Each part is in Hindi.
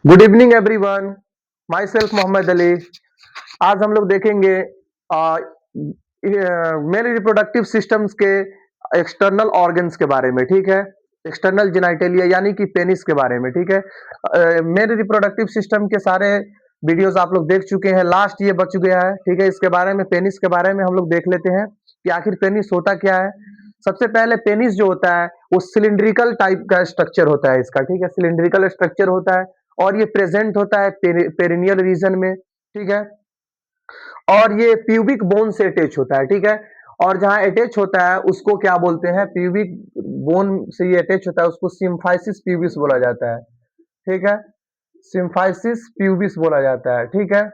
Good evening everyone. Myself Mohammad Ali. आज हम लोग देखेंगे मेल रिप्रोडक्टिव सिस्टम्स के एक्सटर्नल ऑर्गन्स के बारे में। ठीक है, एक्सटर्नल जेनाइटेलिया यानी कि पेनिस के बारे में। ठीक है, मेल रिप्रोडक्टिव सिस्टम के सारे वीडियोस आप लोग देख चुके हैं, लास्ट ये बच गया है। ठीक है, इसके बारे में पेनिस के बारे में हम लोग देख लेते हैं कि आखिर पेनिस होता क्या है। सबसे पहले पेनिस जो होता है वो सिलिंड्रिकल टाइप का स्ट्रक्चर होता है इसका। ठीक है, सिलिंड्रिकल स्ट्रक्चर होता है और ये प्रेजेंट होता है पेरिनियल रीजन में। ठीक है, और ये प्यूबिक बोन से अटैच होता है। ठीक है, और जहां अटैच होता है उसको क्या बोलते हैं, प्यूबिक बोन से ये अटैच होता है उसको सिम्फाइसिस प्यूबिस बोला जाता है। ठीक है, सिम्फाइसिस प्यूबिस बोला जाता है। ठीक है,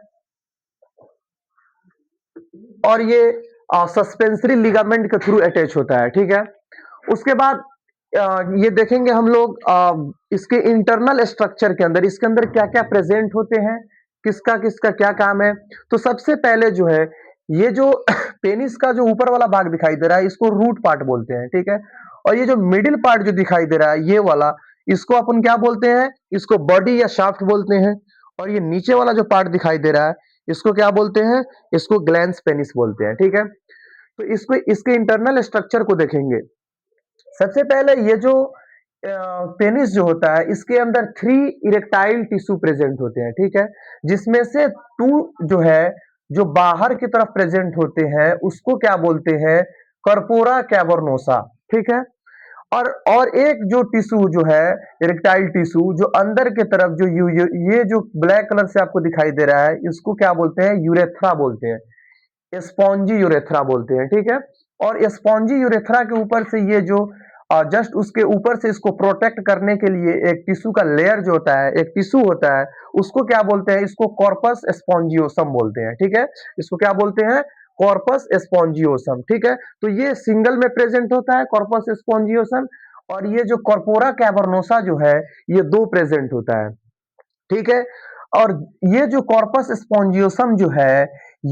और ये सस्पेंसरी लिगामेंट के थ्रू अटैच होता है। ठीक है, उसके बाद ये देखेंगे हम लोग इसके इंटरनल स्ट्रक्चर के अंदर, इसके अंदर क्या क्या प्रेजेंट होते हैं, किसका किसका क्या काम है। तो सबसे पहले जो है ये जो पेनिस का जो ऊपर वाला भाग दिखाई दे रहा है इसको रूट पार्ट बोलते हैं। ठीक है, और ये जो मिडिल पार्ट जो दिखाई दे रहा है ये वाला, इसको अपन क्या बोलते हैं, इसको बॉडी या शाफ्ट बोलते हैं। और ये नीचे वाला जो पार्ट दिखाई दे रहा है इसको क्या बोलते हैं, इसको ग्लैंस पेनिस बोलते हैं। ठीक है, तो इसको इसके इंटरनल स्ट्रक्चर को देखेंगे। सबसे पहले ये जो पेनिस जो होता है इसके अंदर 3 इरेक्टाइल टिश्यू प्रेजेंट होते हैं। ठीक है, जिसमें से 2 जो है जो बाहर की तरफ प्रेजेंट होते हैं उसको क्या बोलते हैं, कर्पोरा कैवर्नोसा। ठीक है, और एक जो टिश्यू जो है इरेक्टाइल टिश्यू जो अंदर के तरफ जो ये जो ब्लैक कलर से आपको दिखाई दे रहा है इसको क्या बोलते हैं, यूरेथ्रा बोलते हैं, स्पॉन्जी यूरेथ्रा बोलते हैं। ठीक है, और स्पॉन्जी यूरेथ्रा के ऊपर से ये जो जस्ट उसके ऊपर से इसको प्रोटेक्ट करने के लिए एक टिश्यू का लेयर जो होता है, एक टिश्यू होता है, उसको क्या बोलते हैं, इसको कॉर्पस स्पॉन्जियोसम बोलते हैं। ठीक है, इसको क्या बोलते हैं, कॉर्पस स्पॉन्जियोसम। ठीक है, तो ये सिंगल में प्रेजेंट होता है कॉर्पस स्पॉन्जियोसम, और ये जो कॉर्पोरा कैवर्नोसा जो है ये 2 प्रेजेंट होता है। ठीक है, और ये जो कॉर्पस स्पॉन्जियोसम जो है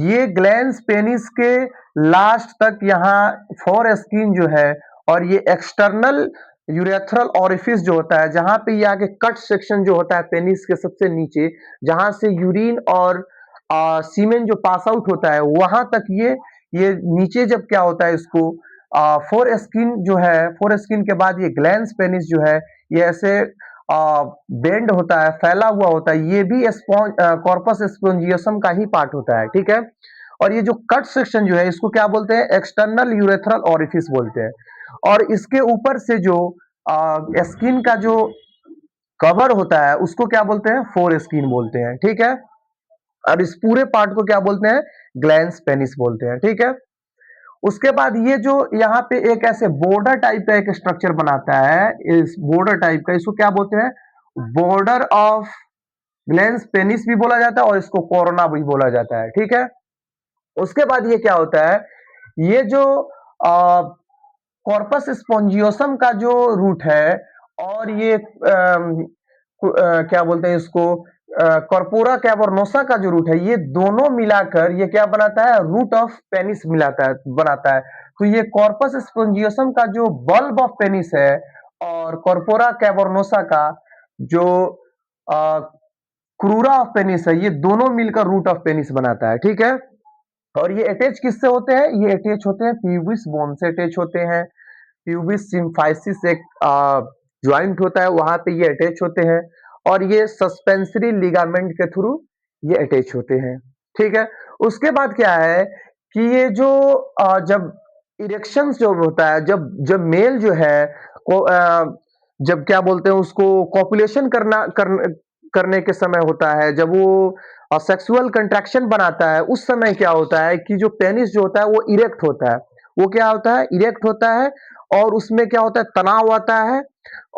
ये ग्लैंस पेनिस के लास्ट तक यहाँ फोर स्किन जो है, और ये एक्सटर्नल यूरेथ्रल ऑरिफिस जो होता है जहां पे ये आगे कट सेक्शन जो होता है पेनिस के सबसे नीचे, जहां से यूरिन और सीमेन जो पास आउट होता है वहां तक ये नीचे जब क्या होता है इसको फोर स्किन जो है, फोर स्किन के बाद ये ग्लैंस पेनिस जो है ये ऐसे बेंड होता है, फैला हुआ होता है, ये भी कॉर्पस स्पोंजियसम का ही पार्ट होता है। ठीक है, और ये जो कट सेक्शन जो है इसको क्या बोलते हैं, एक्सटर्नल यूरेथ्रल ऑरिफिस बोलते हैं। और इसके ऊपर से जो स्किन का जो कवर होता है उसको क्या बोलते हैं, फोर स्किन बोलते हैं। ठीक है, और इस पूरे पार्ट को क्या बोलते हैं, ग्लैंस पेनिस बोलते हैं। ठीक है, उसके बाद ये जो यहाँ पे एक ऐसे बॉर्डर टाइप का एक स्ट्रक्चर बनाता है, इस बॉर्डर टाइप का इसको क्या बोलते हैं, बॉर्डर ऑफ ग्लैंस पेनिस भी बोला जाता है और इसको कोरोना भी बोला जाता है। ठीक है, उसके बाद ये क्या होता है, ये जो कॉर्पस स्पोंजियोसम का जो रूट है और ये क्या बोलते हैं इसको, कॉर्पोरा कैवर्नोसा का जो रूट है, ये दोनों मिलाकर ये क्या बनाता है, रूट ऑफ पेनिस मिलाता है, बनाता है। तो ये कॉर्पस स्पोंजियोसम का जो बल्ब ऑफ पेनिस है और कॉर्पोरा कैवर्नोसा का जो क्रूरा ऑफ पेनिस है, ये दोनों मिलकर रूट ऑफ पेनिस बनाता है। ठीक है, और ये अटैच किससे होते हैं, ये अटैच होते हैं प्यूबिस बोन से अटैच होते हैं। प्यूबिस सिम्फाइसिस एक ज्वाइंट होता है वहां पे ये अटैच होते हैं, और ये सस्पेंसरी लिगामेंट के थ्रू ये अटैच होते हैं। ठीक है, उसके बाद क्या है कि ये जो जब इरेक्शन जो होता है, जब जब मेल जो है को जब क्या बोलते हैं उसको कॉपुलेशन करने के समय होता है, जब वो सेक्सुअल कंट्रैक्शन बनाता है उस समय क्या होता है कि जो पेनिस जो होता है वो इरेक्ट होता है, वो क्या होता है, इरेक्ट होता है, और उसमें क्या होता है, तनाव आता है,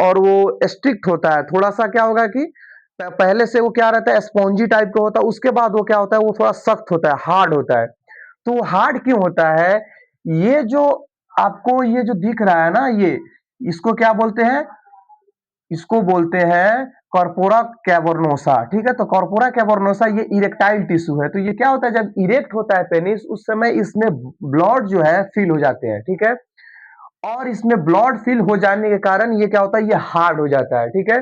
और वो स्ट्रिक्ट होता है थोड़ा सा। क्या होगा कि पहले से वो क्या रहता है, स्पॉन्जी टाइप का होता है, उसके बाद वो क्या होता है, वो थोड़ा सख्त होता है, हार्ड होता है। तो हार्ड क्यों होता है, ये जो आपको ये जो दिख रहा है ना, ये इसको क्या बोलते हैं, इसको बोलते हैं कॉर्पोरा कैवर्नोसा। ठीक है, तो कॉर्पोरा कैवर्नोसा ये इरेक्टाइल टिश्यू है। तो ये क्या होता है, जब इरेक्ट होता है पेनिस उस समय इसमें ब्लड जो है फिल हो जाते हैं। ठीक है, और इसमें ब्लड फिल हो जाने के कारण ये क्या होता है, ये हार्ड हो जाता है। ठीक है,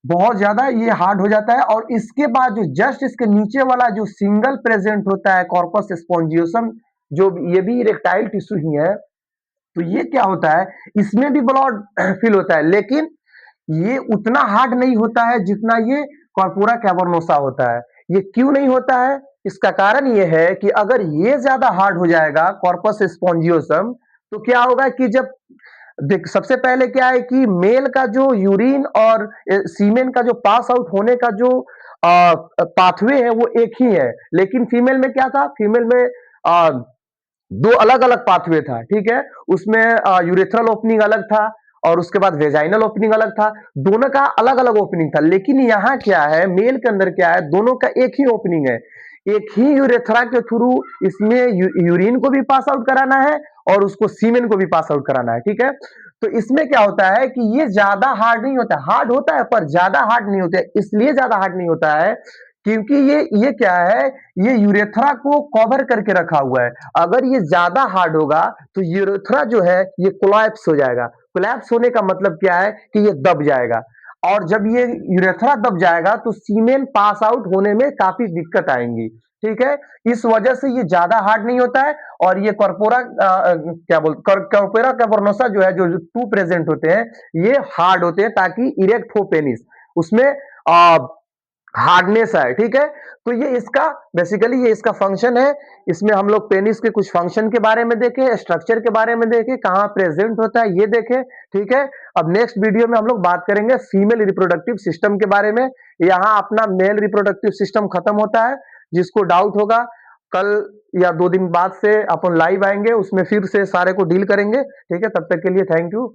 बहुत ज्यादा ये हार्ड हो जाता है। और इसके बाद जो जस्ट इसके नीचे वाला जो सिंगल प्रेजेंट होता है कॉर्पस स्पॉन्जियोसम, जो ये भी इरेक्टाइल टिश्यू ही है, तो ये क्या होता है, इसमें भी ब्लड फिल होता है, लेकिन ये उतना हार्ड नहीं होता है जितना ये कॉर्पोरा कैवर्नोसा होता है। ये क्यों नहीं होता है, इसका कारण ये है कि अगर ये ज्यादा हार्ड हो जाएगा कॉर्पस स्पॉन्जियोसम, तो क्या होगा कि जब देख, सबसे पहले क्या है कि मेल का जो यूरिन और सीमेन का जो पास आउट होने का जो पाथवे है वो एक ही है, लेकिन फीमेल में क्या था, फीमेल में आ, दो अलग अलग पाथवे था, ठीक है। उसमें यूरेथ्रल ओपनिंग अलग था और उसके बाद वेजाइनल ओपनिंग अलग था, दोनों का अलग अलग ओपनिंग था। लेकिन यहाँ क्या है, मेल के अंदर क्या है, दोनों का एक ही ओपनिंग है, एक ही यूरेथ्रा के थ्रू इसमें यूरिन को भी पास आउट कराना है और उसको सीमेन को भी पास आउट कराना है, ठीक है। तो इसमें क्या होता है कि ये ज्यादा हार्ड नहीं होता, हार्ड होता है पर ज्यादा हार्ड नहीं होता है। इसलिए ज्यादा हार्ड नहीं होता है क्योंकि ये क्या है, ये यूरेथ्रा को कवर करके रखा हुआ है। अगर ये ज्यादा हार्ड होगा तो यूरेथ्रा जो है ये कोलैप्स हो जाएगा। कोलैप्स होने का मतलब क्या है कि ये दब जाएगा, और जब ये यूरेथ्रा दब जाएगा तो सीमेन पास आउट होने में काफी दिक्कत आएंगी, ठीक है। इस वजह से ये ज्यादा हार्ड नहीं होता है। और ये कॉर्पोरा क्या बोलते, कॉर्पोरा कैवर्नोसा जो है, जो टू प्रेजेंट होते हैं, ये हार्ड होते हैं ताकि इरेक्ट हो पेनिस, उसमें हार्डनेस है, ठीक है। तो ये इसका बेसिकली ये इसका फंक्शन है। इसमें हम लोग पेनिस के कुछ फंक्शन के बारे में देखे, स्ट्रक्चर के बारे में देखे, कहाँ प्रेजेंट होता है ये देखे, ठीक है। अब नेक्स्ट वीडियो में हम लोग बात करेंगे फीमेल रिप्रोडक्टिव सिस्टम के बारे में। यहाँ अपना मेल रिप्रोडक्टिव सिस्टम खत्म होता है। जिसको डाउट होगा, कल या 2 दिन बाद से अपन लाइव आएंगे, उसमें फिर से सारे को डील करेंगे, ठीक है। तब तक के लिए थैंक यू।